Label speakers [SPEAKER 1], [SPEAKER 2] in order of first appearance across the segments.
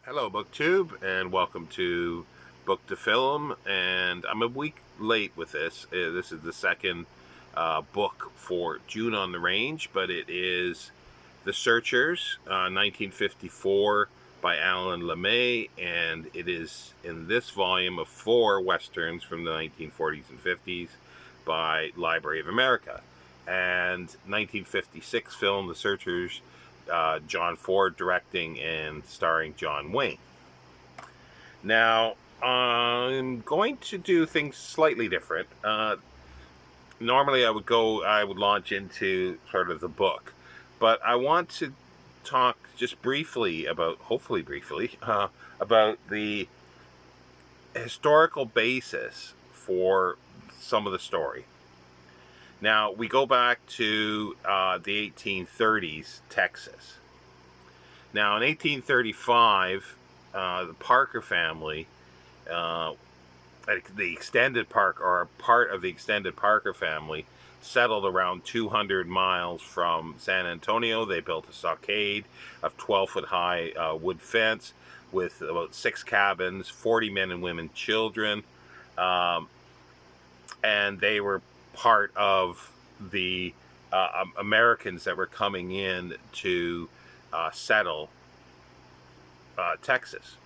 [SPEAKER 1] Hello, BookTube, and welcome to Book to Film. And I'm a week late with this. This is the second book for June on the Range, but it is The Searchers, 1954 by Alan LeMay, and it is in this volume of 4 westerns from the 1940s and 50s by Library of America. And 1956 film The Searchers, John Ford directing and starring John Wayne. Now, I'm going to do things slightly different. Normally, I would launch into sort of the book, but I want to talk just briefly about, hopefully briefly, about the historical basis for some of the story. Now, we go back to the 1830s, Texas. Now, in 1835, the Parker family, uh, the extended Parker, or part of the extended Parker family, settled around 200 miles from San Antonio. They built a stockade of 12-foot high wood fence with about 6 cabins, 40 men and women, children, um, and they were part of the Americans that were coming in to settle Texas.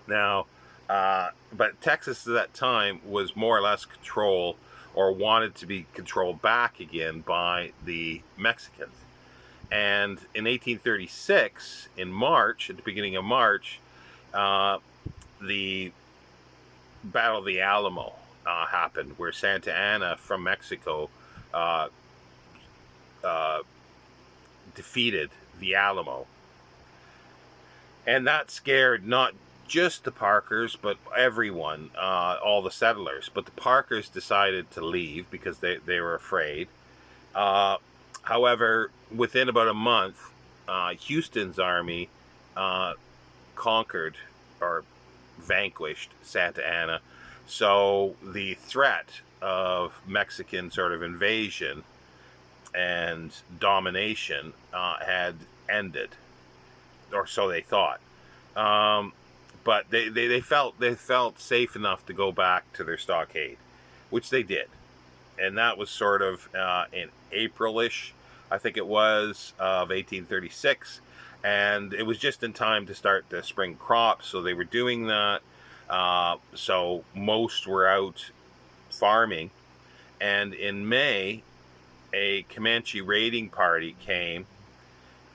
[SPEAKER 1] Now, but Texas at that time was more or less controlled, or wanted to be controlled back again, by the Mexicans. And in 1836, in March, at the beginning of March, the Battle of the Alamo happened, where Santa Anna from Mexico uh, uh, defeated the Alamo. And that scared not just the Parkers, but everyone, all the settlers. But the Parkers decided to leave because they were afraid. Uh, However, within about a month, Houston's army uh, conquered, or vanquished, Santa Anna. So the threat of Mexican sort of invasion and domination had ended, or so they thought. Um, but they felt safe enough to go back to their stockade, which they did, and that was sort of in April-ish, I think it was, of 1836, and it was just in time to start the spring crops, so they were doing that. So most were out farming, and in May, a Comanche raiding party came.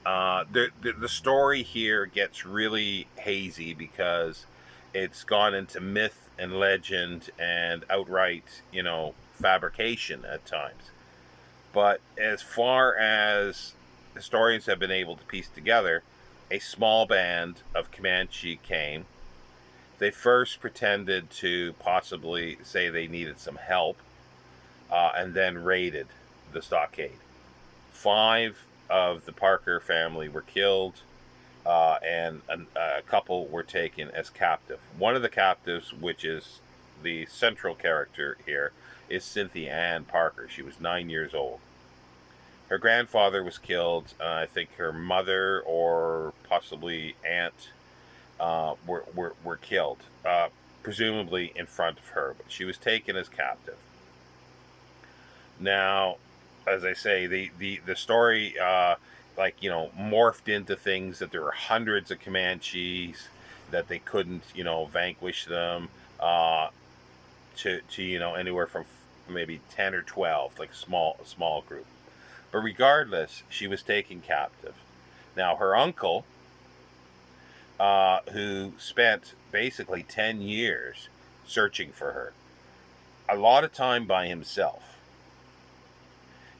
[SPEAKER 1] The story here gets really hazy because it's gone into myth and legend and outright, fabrication at times. But as far as historians have been able to piece together, a small band of Comanche came. They first pretended to possibly say they needed some help, and then raided the stockade. 5 of the Parker family were killed, and a couple were taken as captive. One of the captives, which is the central character here, is Cynthia Ann Parker. She was 9 years old. Her grandfather was killed. I think her mother, or possibly aunt, were killed, presumably in front of her, but she was taken as captive. Now, as I say, the story, morphed into things that there were hundreds of Comanches, that they couldn't, vanquish them, to anywhere from maybe 10 or 12, like a small group. But regardless, she was taken captive. Now, her uncle, who spent basically 10 years searching for her, a lot of time by himself.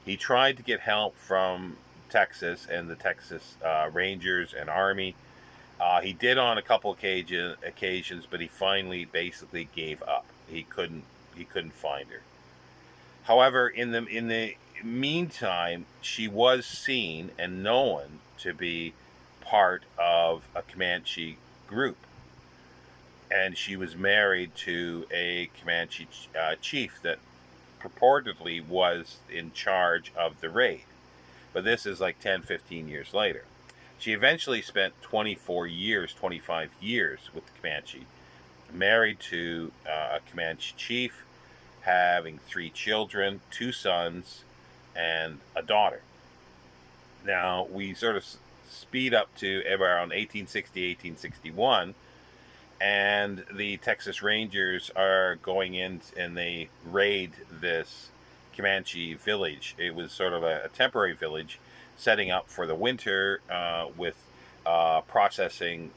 [SPEAKER 1] He tried to get help from Texas and the Texas Rangers and Army. He did on a couple occasions, but he finally basically gave up. He couldn't find her. However, in the meantime, she was seen and known to be part of a Comanche group, and she was married to a Comanche chief that purportedly was in charge of the raid. But this is like 10, 15 years later. She eventually spent 24 years, 25 years with the Comanche, married to a Comanche chief, having 3 children, 2 sons, and a daughter. Now, we sort of speed up to around 1860, 1861, and the Texas Rangers are going in and they raid this Comanche village. It was sort of a temporary village setting up for the winter with processing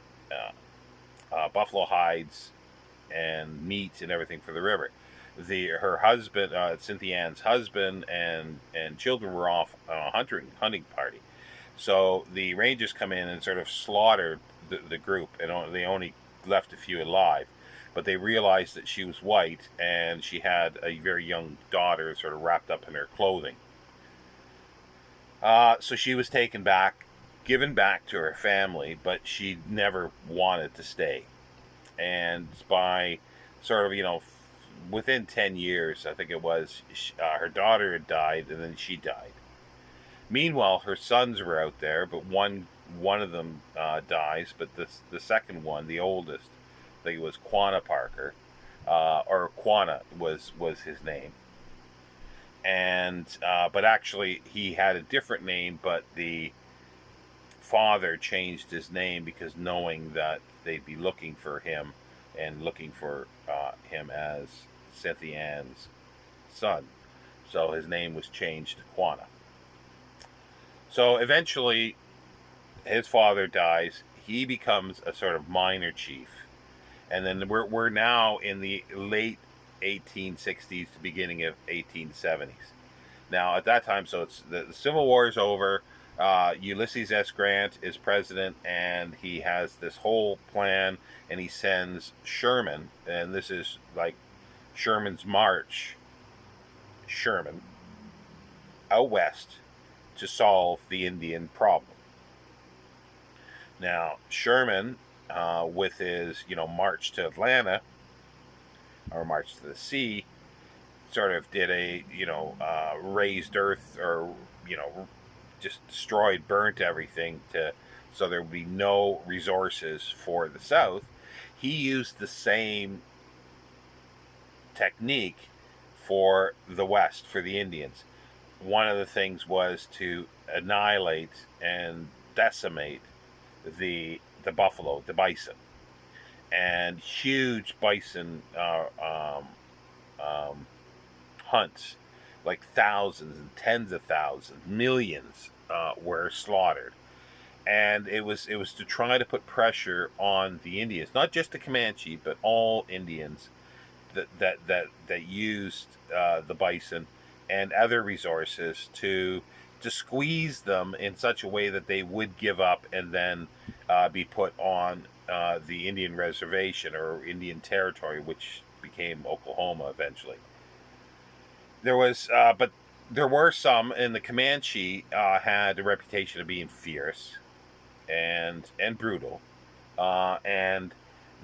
[SPEAKER 1] buffalo hides and meat and everything for the river. Her husband, Cynthia Ann's husband, and children were off on a hunting party. So the Rangers come in and sort of slaughtered the group, and they only left a few alive. But they realized that she was white and she had a very young daughter sort of wrapped up in her clothing. So she was given back to her family, but she never wanted to stay. And by sort of, within 10 years, I think it was, her daughter had died and then she died. Meanwhile, her sons were out there, but one of them dies, but the second one, the oldest, I think it was Quanah Parker, or Quanah was his name. And but actually he had a different name, but the father changed his name because knowing that they'd be looking for him and looking for him as Cynthia Ann's son. So his name was changed to Quanah. So eventually his father dies. He becomes a sort of minor chief. And then we're now in the late 1860s to beginning of 1870s. Now at that time, so it's the Civil War is over. Ulysses S. Grant is president, and he has this whole plan, and he sends Sherman, and this is like Sherman's March, Sherman, out west to solve the Indian problem. Now, Sherman, with his, march to Atlanta, or march to the sea, sort of did a, raised earth, or, just destroyed, burnt everything so there would be no resources for the South. He used the same technique for the West, for the Indians. One of the things was to annihilate and decimate the buffalo, the bison, and huge bison hunts, like thousands and tens of thousands, millions were slaughtered, and it was to try to put pressure on the Indians, not just the Comanche, but all Indians that used the bison and other resources to squeeze them in such a way that they would give up and then be put on the Indian reservation or Indian territory, which became Oklahoma eventually. But there were some, and the Comanche had a reputation of being fierce and brutal, and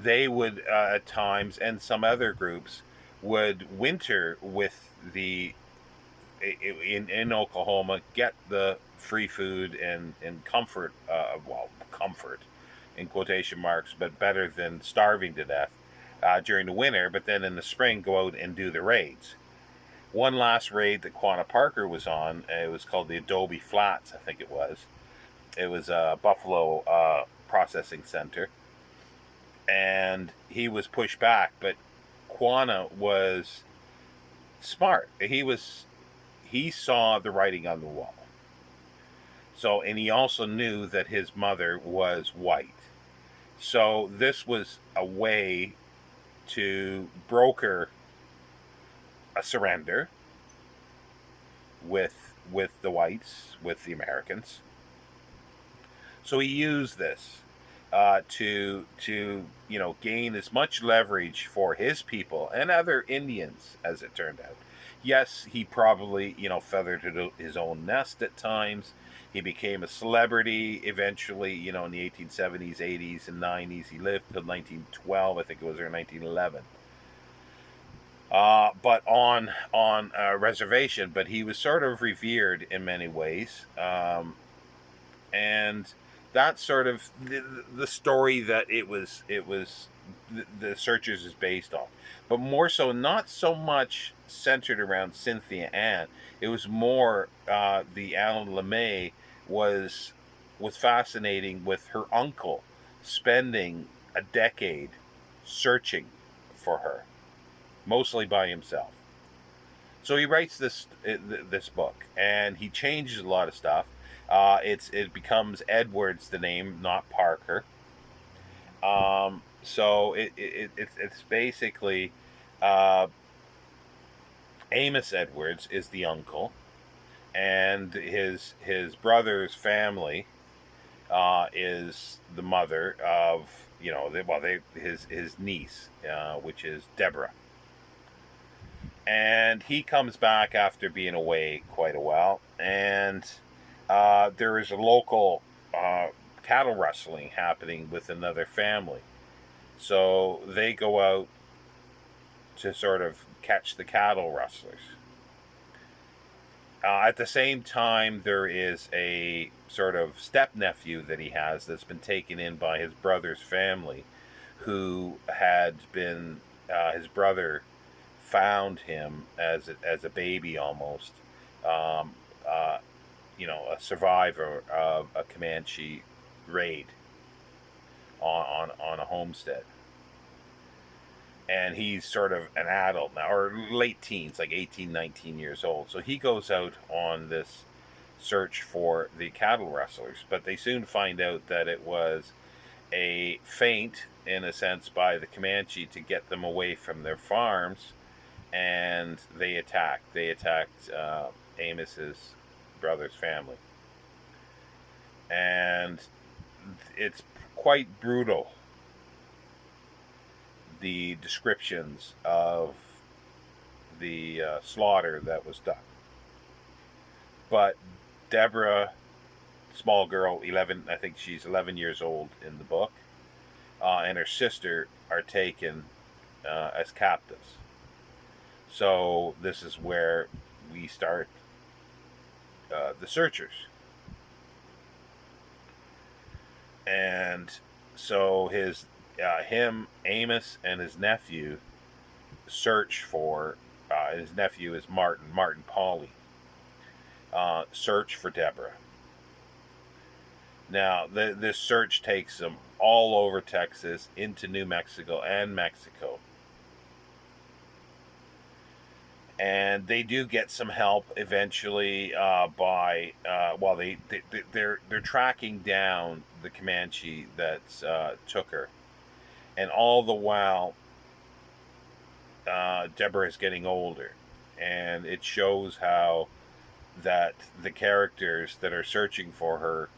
[SPEAKER 1] they would at times, and some other groups would winter with in Oklahoma, get the free food and comfort, comfort in quotation marks, but better than starving to death during the winter. But then in the spring, go out and do the raids. One last raid that Quanah Parker was on, it was called the Adobe Flats, I think it was. It was a buffalo processing center, and he was pushed back. But Quanah was smart. He saw the writing on the wall. So, and he also knew that his mother was white. So this was a way to broker a surrender with the whites, with the Americans. So he used this to gain as much leverage for his people and other Indians, as it turned out. Yes, he probably feathered his own nest at times. He became a celebrity eventually, in the 1870s, 80s, and 90s. He lived till 1912, I think it was, or 1911. But on a reservation, but he was sort of revered in many ways. And that's sort of the story that the Searchers is based on, but more so not so much centered around Cynthia Ann. It was more the Alan LeMay was fascinating with her uncle spending a decade searching for her, mostly by himself. So he writes this book, and he changes a lot of stuff. It becomes Edwards the name, not Parker. So it's basically uh, Amos Edwards is the uncle, and his brother's family is the mother of his niece, which is Deborah. And he comes back after being away quite a while, and there is a local cattle rustling happening with another family. So they go out to sort of catch the cattle rustlers. At the same time, there is a sort of step-nephew that he has that's been taken in by his brother's family, who had been, his brother found him as a baby almost, um, uh, a survivor of a Comanche raid on a homestead. And he's sort of an adult now, or late teens, like 18, 19 years old. So he goes out on this search for the cattle rustlers, but they soon find out that it was a feint, in a sense, by the Comanche to get them away from their farms, and they attacked Amos's brother's family. And it's quite brutal, the descriptions of the slaughter that was done. But Deborah, small girl, 11, I think she's 11 years old in the book, and her sister are taken as captives. So this is where we start the Searchers. And so Amos and his nephew search for, his nephew is Martin Pauley, search for Deborah. Now, this search takes them all over Texas, into New Mexico and Mexico. And they do get some help eventually by they're tracking down the Comanche that took her, and all the while Deborah is getting older, and it shows how that the characters that are searching for her,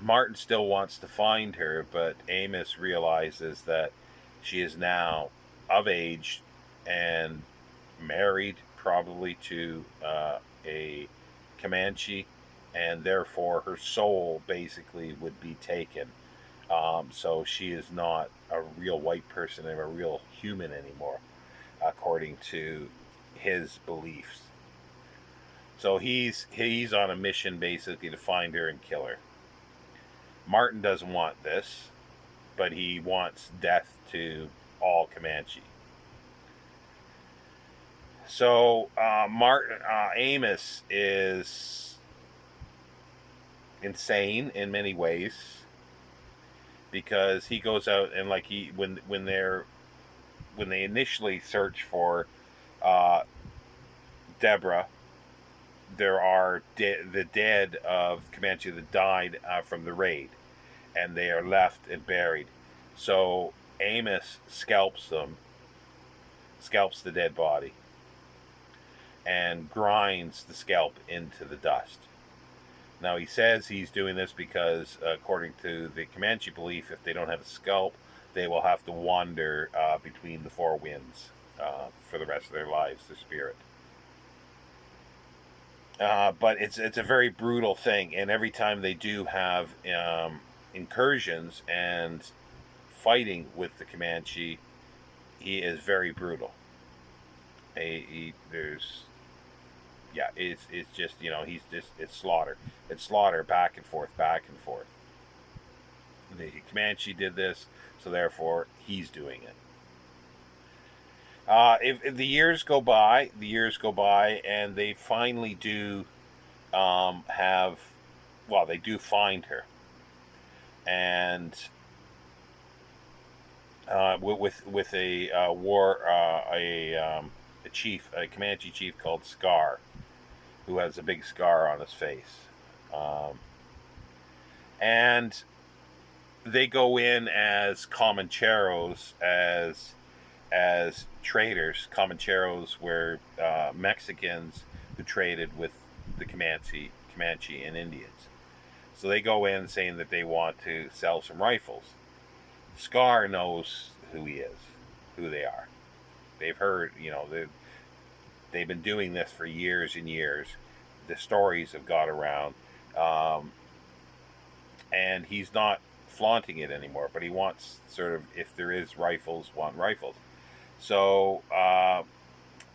[SPEAKER 1] Martin still wants to find her, but Amos realizes that she is now of age and married, probably to a Comanche, and therefore her soul basically would be taken. So she is not a real white person and a real human anymore, according to his beliefs. So he's on a mission basically to find her and kill her. Martin doesn't want this, but he wants death to all Comanche. So Amos is insane in many ways, because he goes out and when they initially search for Deborah, there are the dead of Comanche that died from the raid, and they are left and buried. So Amos scalps the dead body, and grinds the scalp into the dust. Now, he says he's doing this because, according to the Comanche belief, if they don't have a scalp, they will have to wander between the four winds for the rest of their lives, their spirit. But it's a very brutal thing, and every time they do have incursions and fighting with the Comanche, he is very brutal. It's just, it's slaughter. It's slaughter back and forth, back and forth. The Comanche did this, so therefore he's doing it. If the years go by, and they finally do have, well, they do find her, and with a a chief, a Comanche chief called Scar, who has a big scar on his face, and they go in as Comancheros, as traders. Comancheros were Mexicans who traded with the Comanche and Indians. So they go in saying that they want to sell some rifles. Scar knows who he is, who they are. They've heard, they've been doing this for years and years. The stories have got around, and he's not flaunting it anymore. But he wants, sort of, if there is rifles, want rifles. So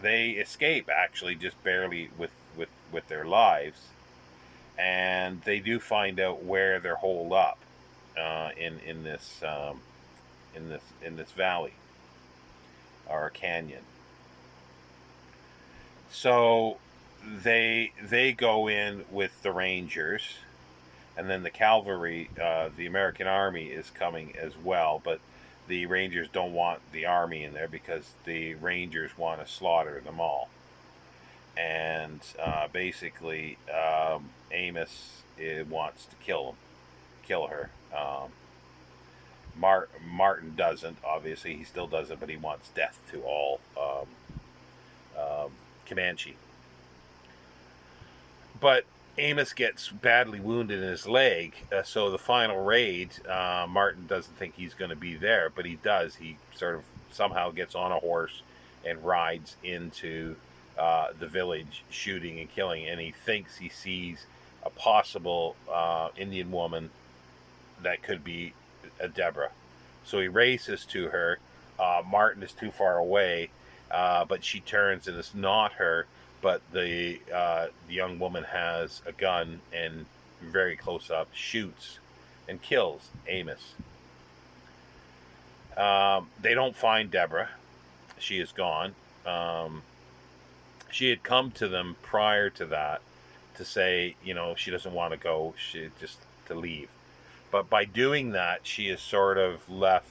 [SPEAKER 1] they escape, actually, just barely with their lives, and they do find out where they're holed up in this valley or canyon. So they go in with the Rangers, and then the cavalry, the American army, is coming as well. But the Rangers don't want the army in there because the Rangers want to slaughter them all. And basically, Amos wants to kill her. Martin doesn't, obviously, he still doesn't, but he wants death to all Comanche. But Amos gets badly wounded in his leg, so the final raid, Martin doesn't think he's going to be there, but he does. He sort of somehow gets on a horse and rides into the village, shooting and killing, and he thinks he sees a possible Indian woman that could be a Deborah. So he races to her. Martin is too far away, but she turns, and it's not her, but the young woman has a gun and very close up shoots and kills Amos. They don't find Deborah. She is gone. She had come to them prior to that to say, she doesn't want to go, she just to leave. But by doing that, she is sort of left.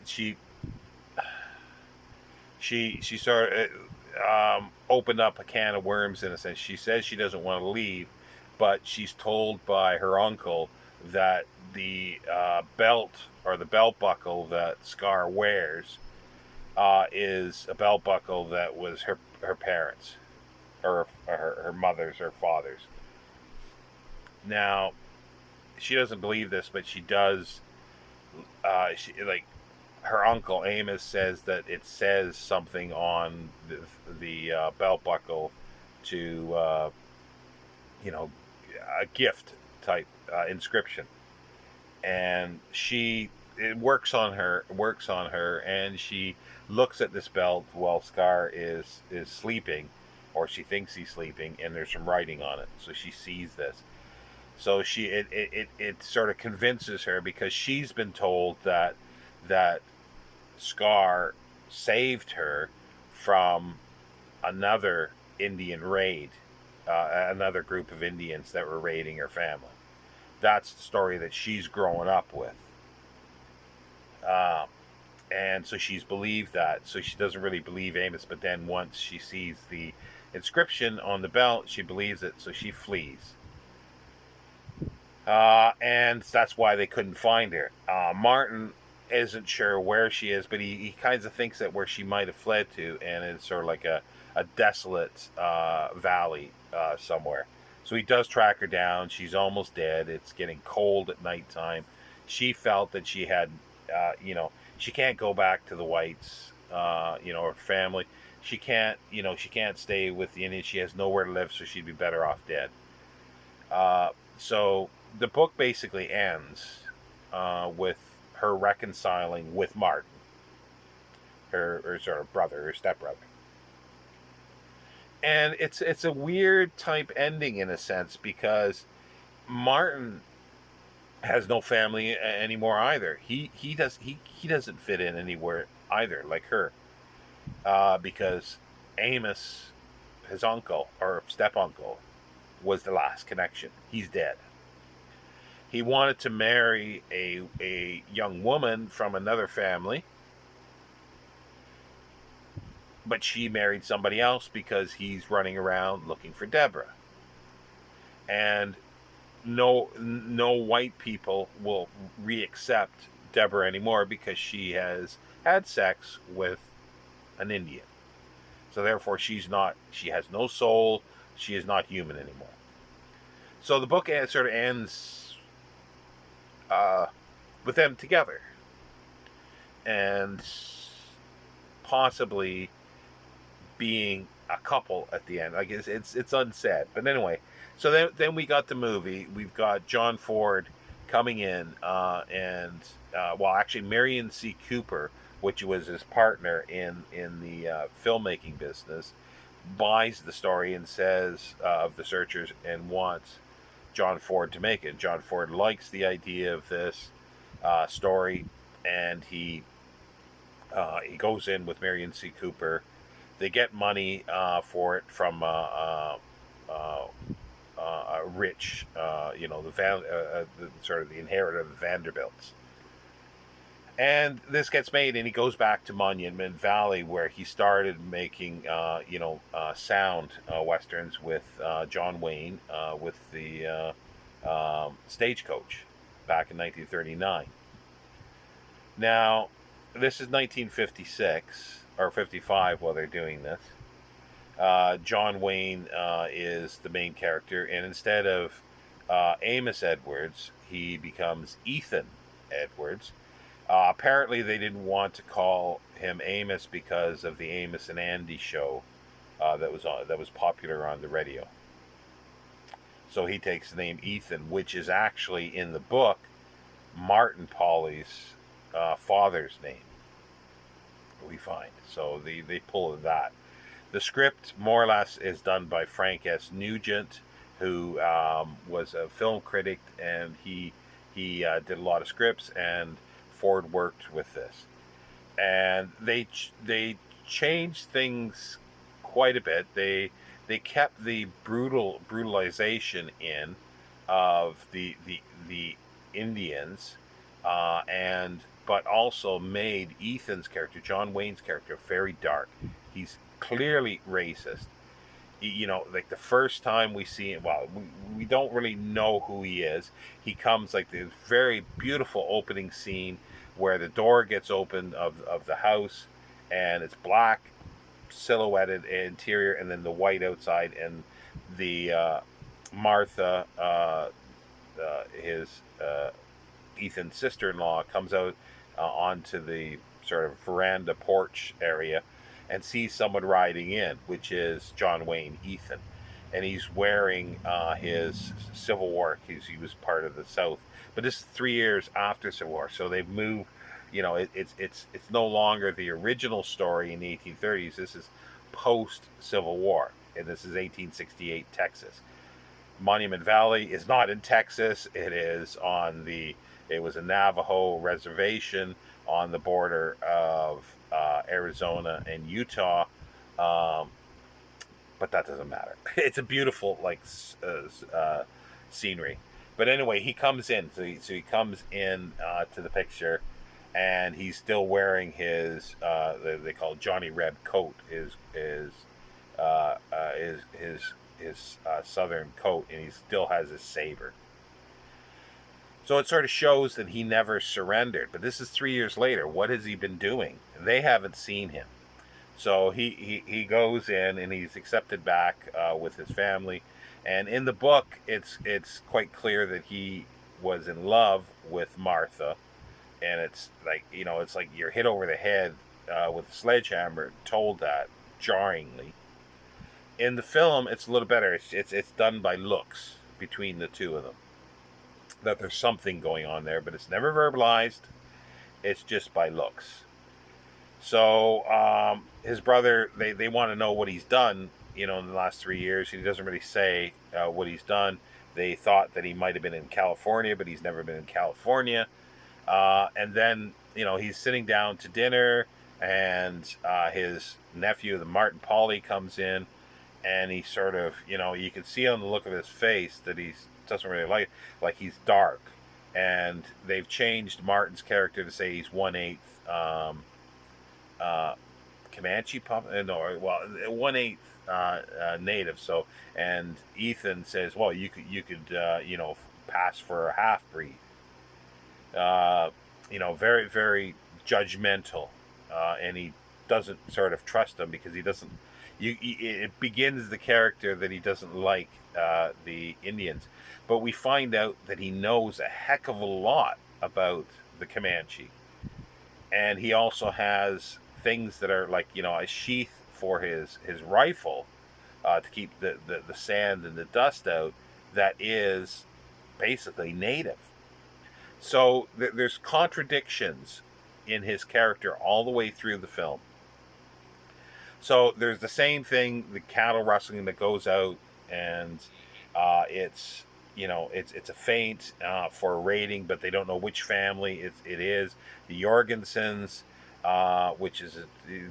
[SPEAKER 1] She sort of opened up a can of worms, in a sense. She says she doesn't want to leave, but she's told by her uncle that the belt, or the belt buckle that Scar wears, is a belt buckle that was her parents, or her mother's or father's. Now, she doesn't believe this, but she does. Her uncle Amos says that it says something on the belt buckle to a gift type inscription, and it works on her, and she looks at this belt while Scar is sleeping, or she thinks he's sleeping, and there's some writing on it, so she sees this. So it sort of convinces her, because she's been told that Scar saved her from another Indian raid, another group of Indians that were raiding her family. That's the story that she's growing up with. And so she's believed that. So she doesn't really believe Amos, but then once she sees the inscription on the belt, she believes it, so she flees. And that's why they couldn't find her. Martin isn't sure where she is, but he kind of thinks that where she might have fled to, and it's sort of like a desolate valley somewhere. So he does track her down. She's almost dead. It's getting cold at nighttime. She felt that she had, she can't go back to the whites, her family. She can't stay with the Indians. She has nowhere to live, so she'd be better off dead. So the book basically ends with her reconciling with Martin, her sort of brother, her stepbrother. And it's a weird type ending, in a sense, because Martin has no family anymore either. He doesn't fit in anywhere either, like her, because Amos, his uncle or step uncle, was the last connection. He's dead. He wanted to marry a young woman from another family, but she married somebody else because he's running around looking for Deborah. And no white people will reaccept Deborah anymore because she has had sex with an Indian. So therefore she has no soul, she is not human anymore. So the book sort of ends with them together. And possibly being a couple at the end. Like it's unsaid. But anyway, so then we got the movie. We've got John Ford coming in, and well, actually, Marion C. Cooper, which was his partner in the filmmaking business, buys the story and says of The Searchers and wants John Ford to make it. John Ford likes the idea of this story, and he goes in with Marion C. Cooper. They get money for it from a rich, the sort of the inheritor of the Vanderbilts. And this gets made, and he goes back to Monument Valley, where he started making, sound westerns with John Wayne, with the Stagecoach, back in 1939. Now, this is 1956 or 55 while they're doing this. John Wayne is the main character, and instead of Amos Edwards, he becomes Ethan Edwards. Apparently, they didn't want to call him Amos because of the Amos and Andy show that was popular on the radio. So he takes the name Ethan, which is actually in the book Martin Pauly's father's name. We find so they pull that. The script more or less is done by Frank S. Nugent, who was a film critic, and he did a lot of scripts, and Ford worked with this, and they changed things quite a bit. They kept the brutalization in of the Indians, but also made Ethan's character, John Wayne's character, very dark. He's clearly racist. Like the first time we see him, well, we don't really know who he is. He comes like this very beautiful opening scene where the door gets opened of the house, and it's black silhouetted interior, and then the white outside, and the Martha, his Ethan's sister-in-law, comes out onto the sort of veranda porch area and sees someone riding in, which is John Wayne, Ethan. And he's wearing his Civil War, because he was part of the South. But this is 3 years after Civil War, so they've moved. It's no longer the original story in the 1830s. This is post Civil War, and this is 1868 Texas. Monument Valley is not in Texas. It was a Navajo reservation on the border of Arizona and Utah, but that doesn't matter. It's a beautiful scenery. But anyway, he comes in. So he comes in to the picture, and he's still wearing his they call it Johnny Reb coat, his southern coat, and he still has his saber. So it sort of shows that he never surrendered. But this is 3 years later. What has he been doing? They haven't seen him. So he goes in, and he's accepted back with his family. And in the book, it's quite clear that he was in love with Martha. And it's like you're hit over the head with a sledgehammer, told that jarringly. In the film, it's a little better. It's done by looks between the two of them, that there's something going on there, but it's never verbalized. It's just by looks. So his brother, they want to know what he's done, in the last 3 years. He doesn't really say what he's done. They thought that he might have been in California, but he's never been in California. And then, he's sitting down to dinner, and his nephew, the Martin Pauly, comes in, and he sort of, you can see on the look of his face that he doesn't really like he's dark. And they've changed Martin's character to say he's 1/8 uh, Comanche no, well, 1/8 native. So, and Ethan says, well, you could pass for a half breed. Very, very judgmental, and he doesn't sort of trust him because he doesn't. It begins the character that he doesn't like the Indians, but we find out that he knows a heck of a lot about the Comanche, and he also has things that are like a sheath for his rifle to keep the sand and the dust out. That is basically native. So there's contradictions in his character all the way through the film. So there's the same thing, the cattle rustling that goes out, and it's a feint for a raiding, but they don't know which family it is. The Jorgensens, which is a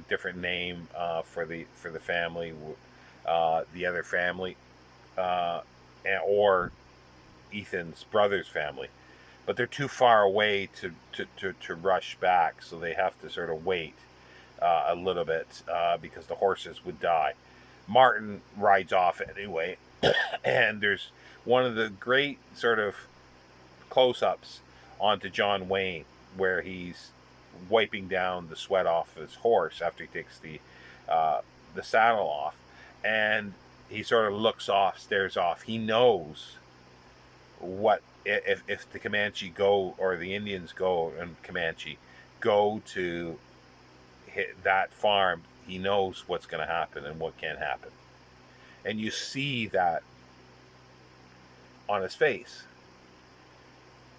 [SPEAKER 1] different name for the family, the other family, or Ethan's brother's family. But they're too far away to rush back, so they have to sort of wait a little bit because the horses would die. Martin rides off anyway, and there's one of the great sort of close-ups onto John Wayne where he's wiping down the sweat off his horse after he takes the saddle off, and he sort of looks off, stares off. He knows what if the Comanche go, or the Indians go, and Comanche go to hit that farm, he knows what's going to happen and what can happen. And you see that on his face.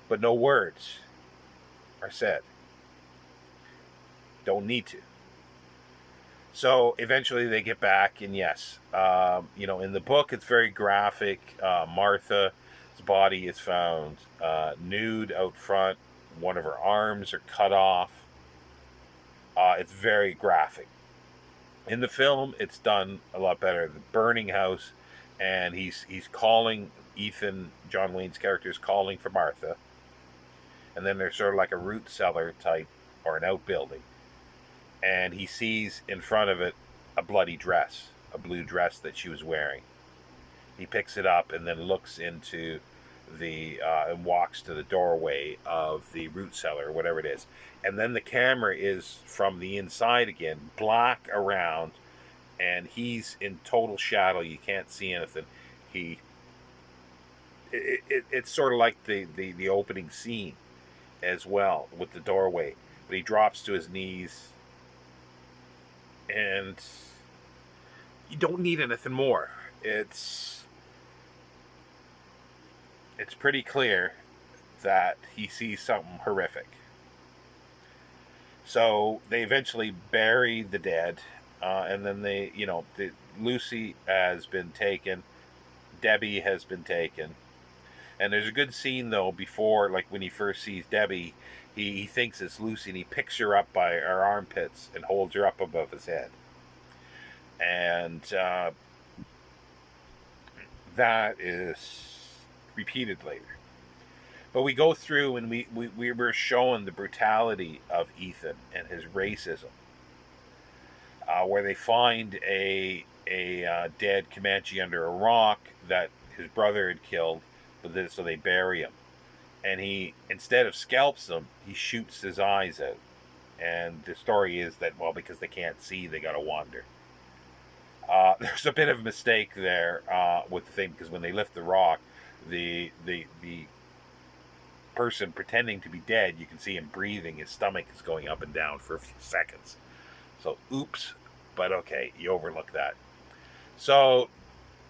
[SPEAKER 1] But no words are said. Don't need to. So eventually they get back, and yes, in the book it's very graphic. Martha's body is found nude out front. One of her arms are cut off. It's very graphic. In the film, it's done a lot better. The burning house, and he's calling Ethan, John Wayne's character, is calling for Martha. And then there's sort of like a root cellar type, or an outbuilding. And he sees in front of it a bloody dress, a blue dress that she was wearing. He picks it up and then looks into and walks to the doorway of the root cellar, whatever it is. And then the camera is from the inside again, black around, and he's in total shadow. You can't see anything. It's sort of like the opening scene as well with the doorway. But he drops to his knees, and you don't need anything more. It's pretty clear that he sees something horrific. So they eventually bury the dead, and then Lucy has been taken, Debbie has been taken, and there's a good scene though before, like when he first sees Debbie, he thinks it's Lucy, and he picks her up by her armpits and holds her up above his head, and that is repeated later. But we go through and we were shown the brutality of Ethan and his racism, where they find a dead Comanche under a rock that his brother had killed, so they bury him. And he, instead of scalps him, he shoots his eyes out. And the story is that, well, because they can't see, they got to wander. There's a bit of a mistake there with the thing, because when they lift the rock, the person pretending to be dead, you can see him breathing. His stomach is going up and down for a few seconds. So, oops. But okay, you overlook that. So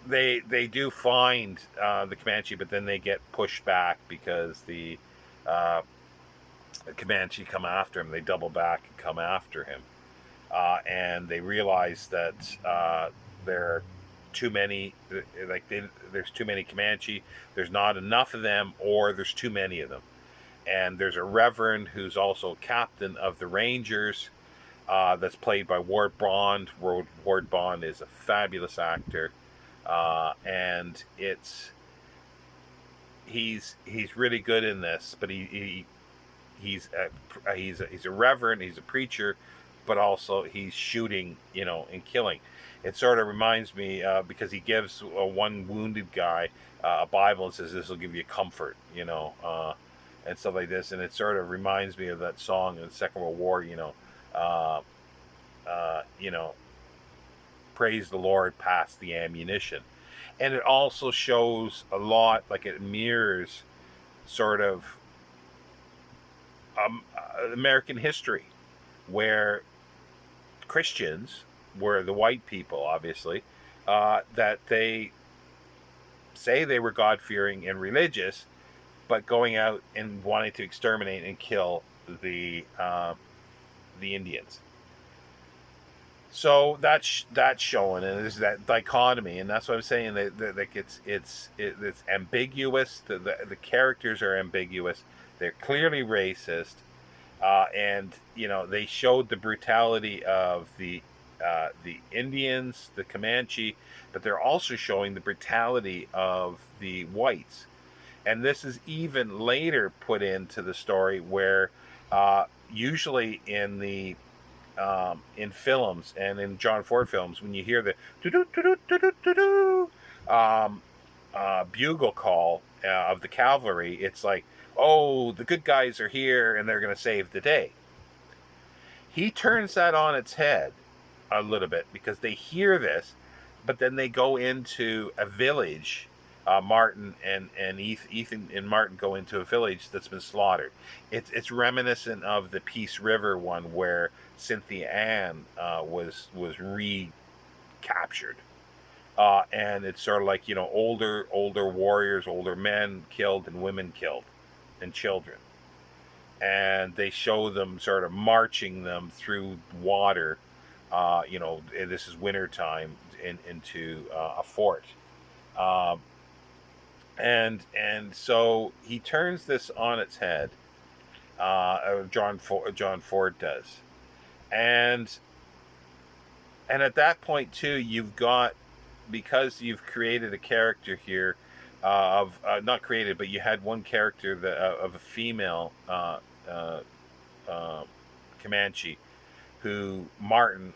[SPEAKER 1] they do find the Comanche, but then they get pushed back because the Comanche come after him. They double back and come after him. And they realize that they're too many, there's too many Comanche, there's not enough of them, or there's too many of them. And there's a reverend who's also captain of the Rangers, that's played by Ward Bond. Ward Bond is a fabulous actor, and he's really good in this. But he's a reverend, he's a preacher, but also he's shooting, and killing. It sort of reminds me, because he gives one wounded guy a Bible and says, "This will give you comfort," and stuff like this. And it sort of reminds me of that song in the Second World War, uh, you know, praise the Lord, pass the ammunition. And it also shows a lot, like it mirrors sort of American history, where Christians were the white people, obviously, that they say they were God fearing and religious, but going out and wanting to exterminate and kill the Indians. So that's showing, and there's that dichotomy, and that's what I'm saying. That it's ambiguous. The characters are ambiguous. They're clearly racist, and they showed the brutality of the Indians, the Comanche, but they're also showing the brutality of the whites. And this is even later put into the story, where usually in films and in John Ford films, when you hear the bugle call of the cavalry, it's like, oh, the good guys are here and they're going to save the day. He turns that on its head a little bit, because they hear this, but then they go into a village. Martin and Ethan and Martin go into a village that's been slaughtered. It's reminiscent of the Peace River one, where Cynthia Ann was recaptured, and it's sort of like, older warriors, older men killed, and women killed, and children, and they show them sort of marching them through water. This is wintertime into a fort. Um, and so he turns this on its head. John Ford does, and at that point too, you've got, because you've created a character here, of not created, but you had one character of a female Comanche, who Martin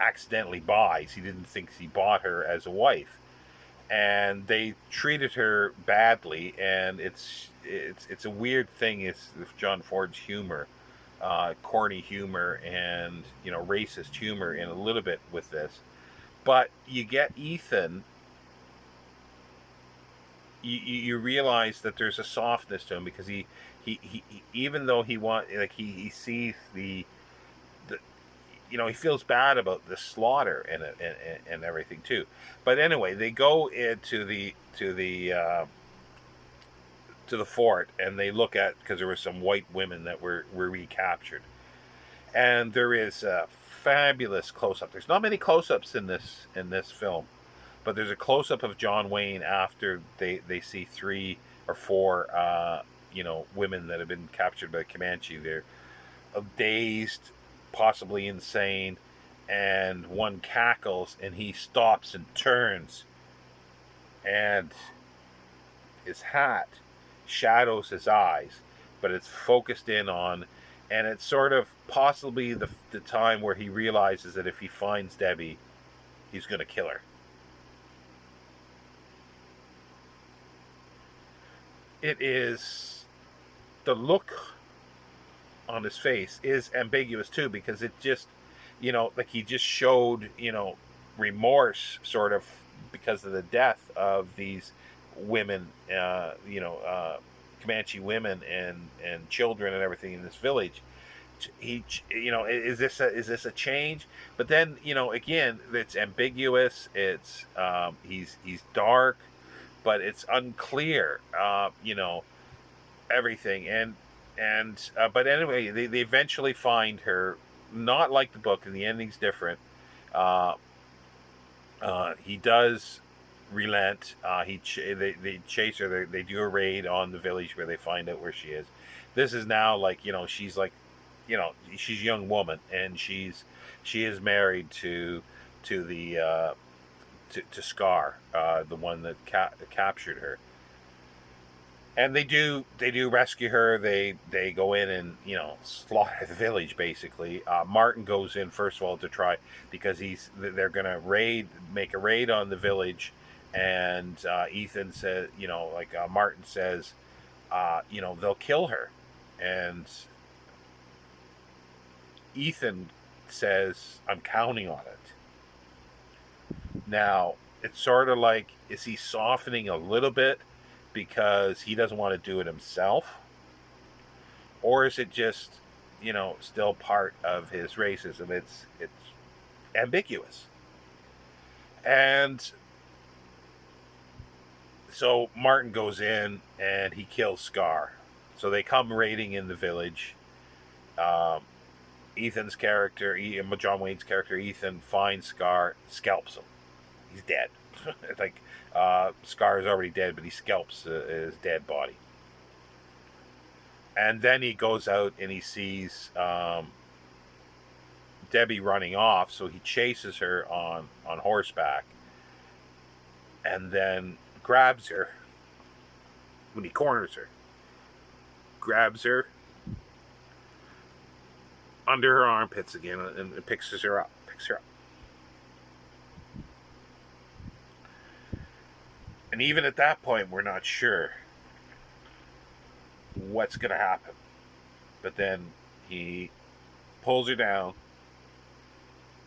[SPEAKER 1] accidentally buys. He didn't think he bought her as a wife, and they treated her badly. And it's a weird thing is with John Ford's humor, corny humor, and racist humor in a little bit with this. But you get Ethan, you realize that there's a softness to him, because he even though he sees the he feels bad about the slaughter and everything too. But anyway, they go into to the fort, and they look at, because there were some white women that were recaptured, and there is a fabulous close up. There's not many close ups in this film, but there's a close up of John Wayne after they see 3 or 4 women that have been captured by the Comanche. They're dazed, possibly insane, and one cackles, and he stops and turns, and his hat shadows his eyes, but it's focused in on, and it's sort of possibly the time where he realizes that if he finds Debbie, he's going to kill her. It is, the look on his face is ambiguous too, because it just, like he just showed, remorse, sort of, because of the death of these women, Comanche women and children and everything in this village. Is this a change? But then, again, it's ambiguous. It's he's dark, but it's unclear. Everything, and but anyway, they eventually find her. Not like the book, and the ending's different. He does relent. They chase her. They do a raid on the village where they find out where she is. This is now like, she's like, she's a young woman, and she is married to the to Scar, the one that captured her. And they do rescue her. They go in and slaughter the village basically. Martin goes in first of all to try, because they're gonna make a raid on the village, and Ethan says, Martin says, they'll kill her, and Ethan says, I'm counting on it. Now, it's sort of like, is he softening a little bit because he doesn't want to do it himself? Or is it just, still part of his racism? It's ambiguous. And so Martin goes in and he kills Scar. So they come raiding in the village. Um, Ethan's character, John Wayne's character, Ethan, finds Scar, scalps him. He's dead. Like, Scar is already dead, but he scalps his dead body. And then he goes out and he sees Debbie running off, so he chases her on horseback, and then grabs her when he corners her. Grabs her under her armpits again and picks her up. And even at that point, we're not sure what's going to happen. But then he pulls her down,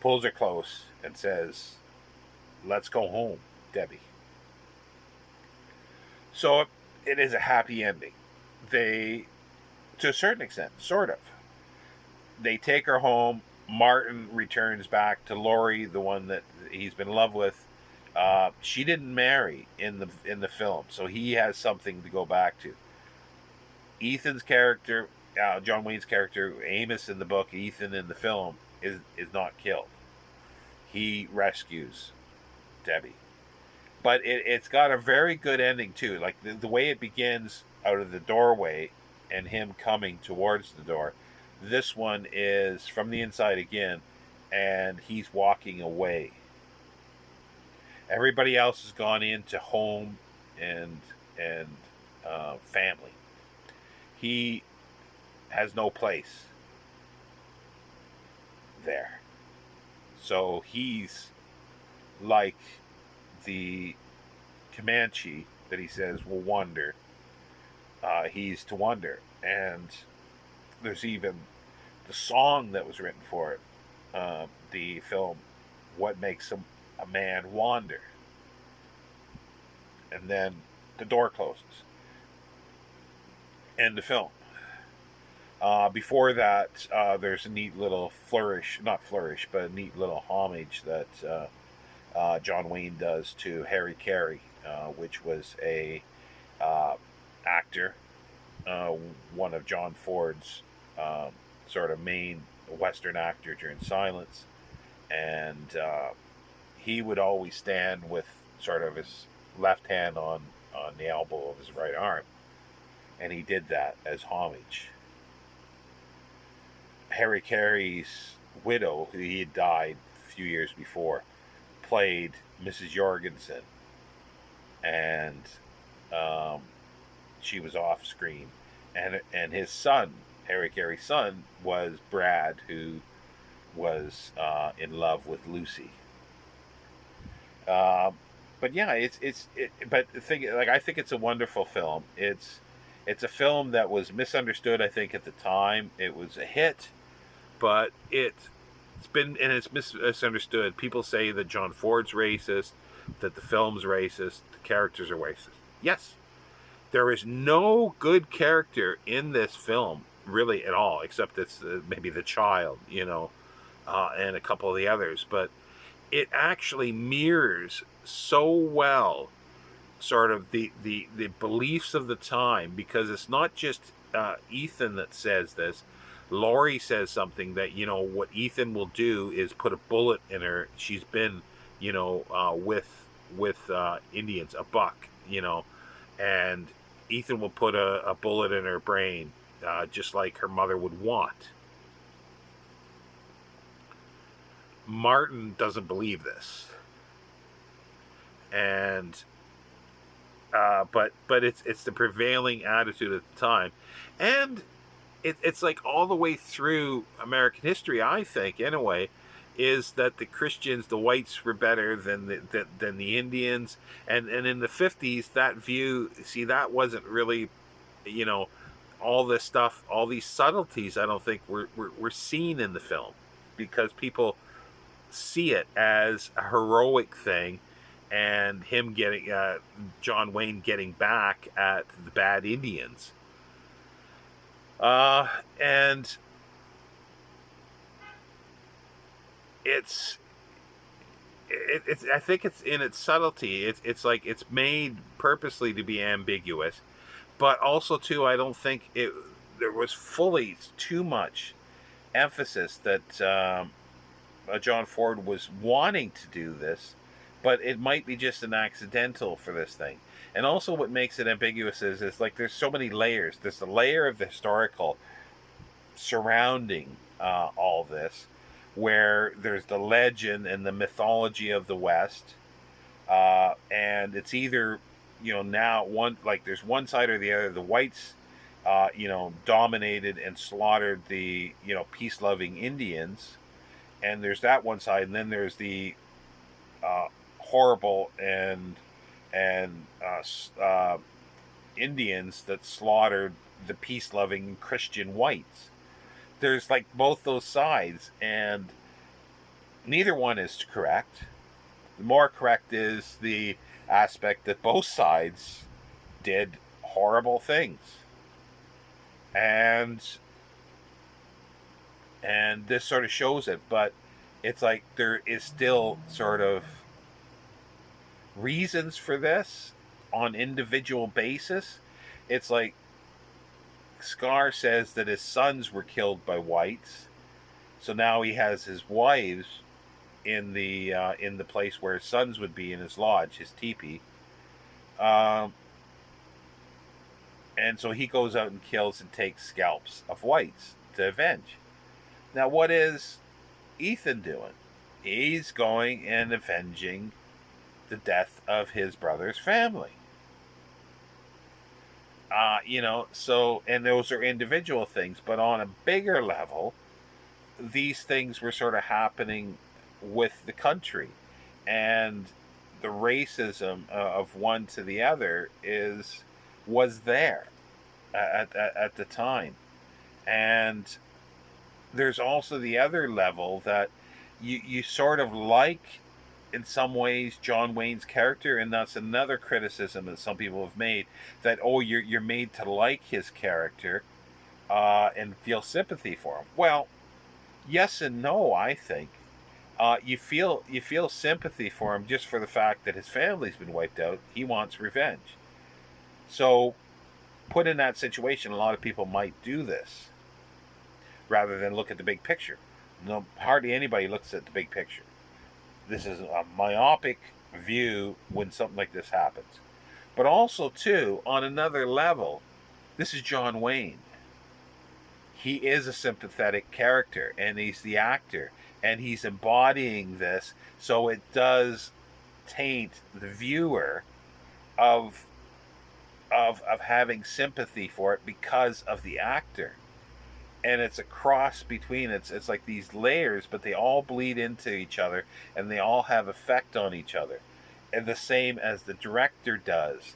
[SPEAKER 1] pulls her close, and says, let's go home, Debbie. So it is a happy ending. They, to a certain extent, sort of. They take her home. Martin returns back to Laurie, the one that he's been in love with. She didn't marry in the film, so he has something to go back to. Ethan's character, John Wayne's character, Amos in the book, Ethan in the film, is not killed. He rescues Debbie, but it's got a very good ending too. Like the way it begins out of the doorway and him coming towards the door. This one is from the inside again, and he's walking away. Everybody else has gone into home and family. He has no place there. So he's like the Comanche that he says will wander. He's to wander. And there's even the song that was written for it. The film, What Makes a Man Wander. And then the door closes. End the film. Before that, there's a neat little but a neat little homage that John Wayne does to Harry Carey, which was a actor, one of John Ford's sort of main Western actor during Silence, and he would always stand with sort of his left hand on the elbow of his right arm, and he did that as homage. Harry Carey's widow, who he had died a few years before, played Mrs. Jorgensen, and she was off screen, and his son, Harry Carey's son, was Brad, who was in love with Lucy. But yeah, but the thing, like, I think it's a wonderful film. It's a film that was misunderstood. I think at the time it was a hit, but it's misunderstood. People say that John Ford's racist, that the film's racist, the characters are racist. Yes, there is no good character in this film really at all, except it's maybe the child, and a couple of the others. But it actually mirrors so well sort of the beliefs of the time, because it's not just Ethan that says this. Laurie says something that, what Ethan will do is put a bullet in her. She's been, with Indians, a buck, and Ethan will put a bullet in her brain, just like her mother would want. Martin doesn't believe this, and but it's the prevailing attitude at the time, and it's like all the way through American history, I think, anyway, is that the Christians, the whites, were better than the Indians, and in the 50s, that view, see, that wasn't really, you know, all this stuff, all these subtleties. I don't think were seen in the film because people see it as a heroic thing, and him getting John Wayne getting back at the bad Indians. And it's I think it's in its subtlety. It's like it's made purposely to be ambiguous, but also too, I don't think there was fully too much emphasis that John Ford was wanting to do this, but it might be just an accidental for this thing. And also what makes it ambiguous is like there's so many layers. There's the layer of the historical surrounding all this, where there's the legend and the mythology of the West, and it's either now one, like there's one side or the other. The whites dominated and slaughtered the peace-loving Indians, and there's that one side, and then there's the horrible and Indians that slaughtered the peace-loving Christian whites. There's like both those sides, and neither one is correct. The more correct is the aspect that both sides did horrible things, and this sort of shows it. But it's like there is still sort of reasons for this on individual basis. It's like Scar says that his sons were killed by whites, so now he has his wives in the place where his sons would be, in his lodge, his teepee. And so he goes out and kills and takes scalps of whites to avenge. Now, what is Ethan doing? He's going and avenging the death of his brother's family. So, and those are individual things, but on a bigger level, these things were sort of happening with the country, and the racism of one to the other was there at the time. And there's also the other level that you sort of like, in some ways, John Wayne's character, and that's another criticism that some people have made, that you're made to like his character and feel sympathy for him. Well, yes and no, I think. You feel sympathy for him just for the fact that his family's been wiped out. He wants revenge. So, put in that situation, a lot of people might do this rather than look at the big picture. No, hardly anybody looks at the big picture. This is a myopic view when something like this happens. But also, too, on another level, this is John Wayne. He is a sympathetic character, and he's the actor, and he's embodying this, so it does taint the viewer of having sympathy for it because of the actor. And it's a cross between, it's like these layers, but they all bleed into each other, and they all have effect on each other, and the same as the director does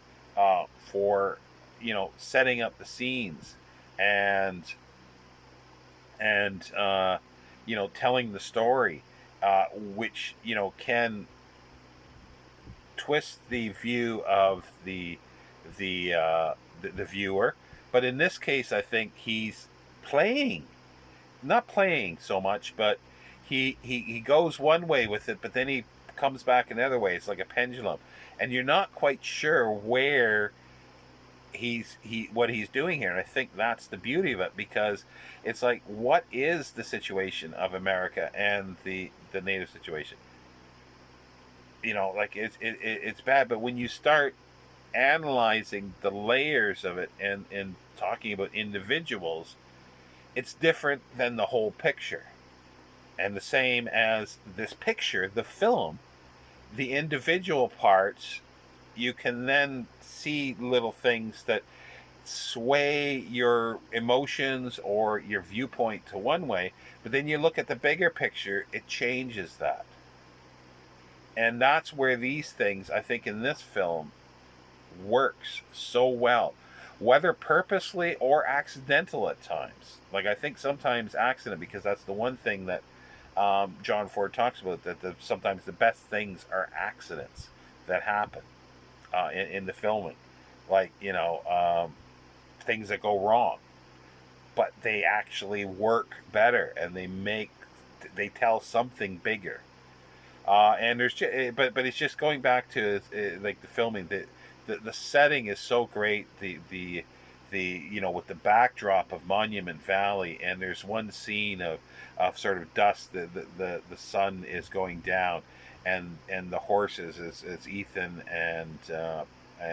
[SPEAKER 1] for setting up the scenes and telling the story, which can twist the view of the viewer. But in this case, I think he's not playing so much, but he goes one way with it, but then he comes back another way. It's like a pendulum, and you're not quite sure where what he's doing here. And I think that's the beauty of it, because it's like, what is the situation of America and the native situation? like it's bad. But when you start analyzing the layers of it and talking about individuals, it's different than the whole picture. And the same as this picture, the film, the individual parts, you can then see little things that sway your emotions or your viewpoint to one way, but then you look at the bigger picture, it changes that. And that's where these things, I think, in this film works so well, whether purposely or accidental at times. Like, I think sometimes accident, because that's the one thing that John Ford talks about, that sometimes the best things are accidents that happen in the filming. Like, things that go wrong, but they actually work better and they tell something bigger. And there's just, but it's just going back to like the filming. The setting is so great. The with the backdrop of Monument Valley, and there's one scene of sort of dust. The sun is going down, and the horses is Ethan and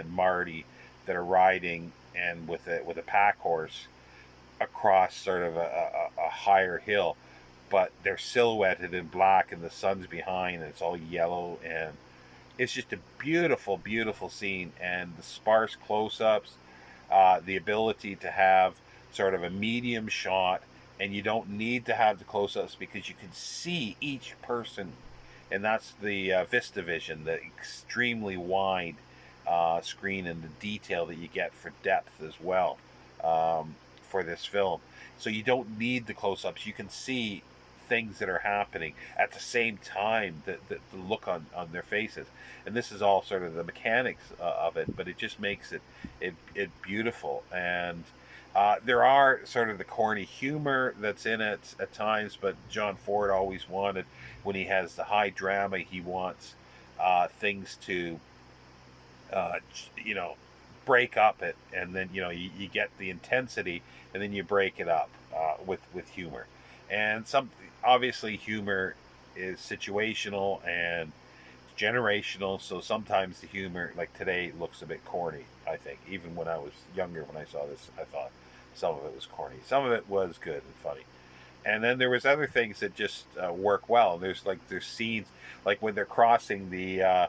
[SPEAKER 1] Marty that are riding, and with a pack horse across sort of a higher hill, but they're silhouetted in black and the sun's behind and it's all yellow, and it's just a beautiful, beautiful scene. And the sparse close-ups, the ability to have sort of a medium shot, and you don't need to have the close-ups because you can see each person, and that's the VistaVision, the extremely wide screen, and the detail that you get for depth as well for this film. So you don't need the close-ups. You can see things that are happening at the same time, the look on their faces. And this is all sort of the mechanics of it, but it just makes it beautiful. And there are sort of the corny humor that's in it at times, but John Ford always wanted, when he has the high drama, he wants things to uh, break up it, and then you get the intensity, and then you break it up with humor. And some, obviously, humor is situational and generational, so sometimes the humor, like today, looks a bit corny. I think even when I was younger, when I saw this, I thought some of it was corny, some of it was good and funny. And then there was other things that just work well. There's scenes like when they're crossing the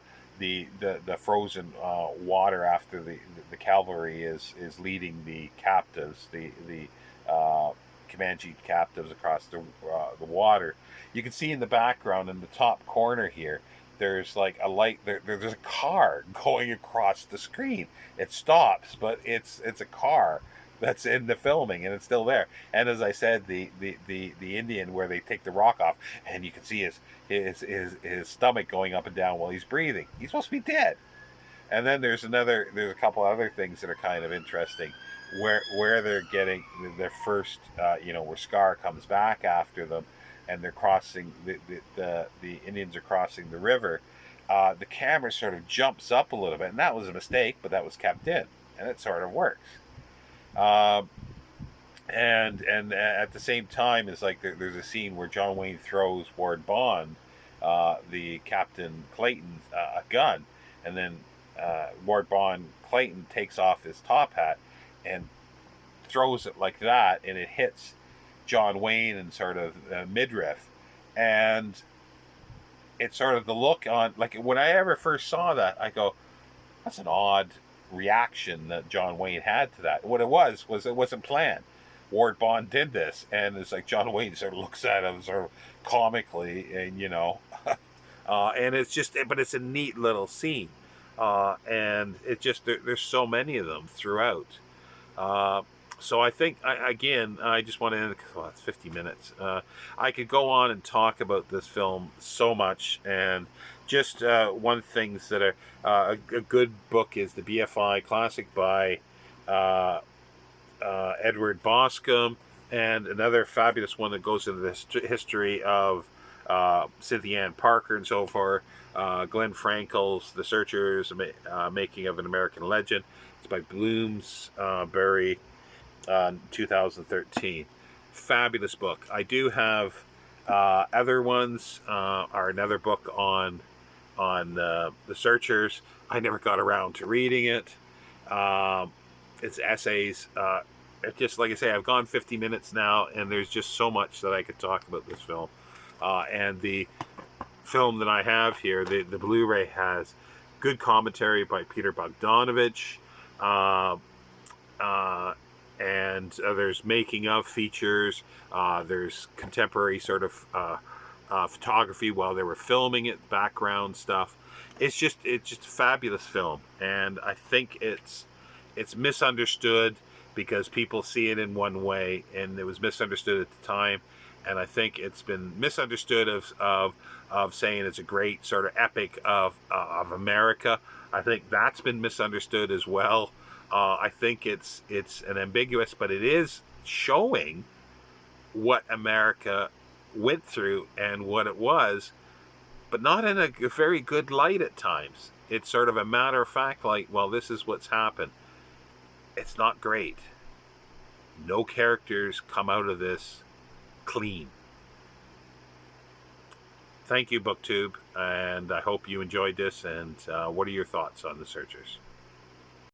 [SPEAKER 1] frozen water after the cavalry is leading the captives, the Comanche captives across the water. You can see in the background in the top corner here, there's like a light. There's a car going across the screen. It stops, but it's a car that's in the filming, and it's still there. And as I said, the Indian, where they take the rock off, and you can see his stomach going up and down while he's breathing. He's supposed to be dead. And then there's a couple other things that are kind of interesting, where they're getting their first, where Scar comes back after them, and they're crossing the Indians are crossing the river. The camera sort of jumps up a little bit, and that was a mistake, but that was kept in, and it sort of works. Um, and at the same time, it's like there's a scene where John Wayne throws Ward Bond, the Captain Clayton, a gun, and then Ward Bond Clayton takes off his top hat and throws it like that, and it hits John Wayne in sort of midriff, and it's sort of the look on, like, when I ever first saw that, I go, that's an odd reaction that John Wayne had to that. What it was it wasn't planned. Ward Bond did this, and it's like John Wayne sort of looks at him sort of comically, and and it's just, but it's a neat little scene, and it just there's so many of them throughout. Uh, so I think again, I just want to end because, well, it's 50 minutes. I could go on and talk about this film so much, and just one things that are a good book is the BFI Classic by Edward Boscombe, and another fabulous one that goes into the history of Cynthia Ann Parker and so forth. Glenn Frankel's The Searchers, Making of an American Legend. It's by Bloomsbury, 2013. Fabulous book. I do have other ones. Are another book on on The Searchers. I never got around to reading it. It's essays. It just, like I say, I've gone 50 minutes now, and there's just so much that I could talk about this film. And the film that I have here, the Blu-ray, has good commentary by Peter Bogdanovich. Uh, and there's making of features. There's contemporary sort of photography while they were filming it, background stuff. It's just a fabulous film, and I think it's misunderstood because people see it in one way, and it was misunderstood at the time. And I think it's been misunderstood of saying it's a great sort of epic of America. I think that's been misunderstood as well. I think it's an ambiguous, but it is showing what America went through and what it was, but not in a very good light at times. It's sort of a matter of fact, like, well, this is what's happened. It's not great. No characters come out of this clean. Thank you, BookTube, and I hope you enjoyed this. And what are your thoughts on The Searchers?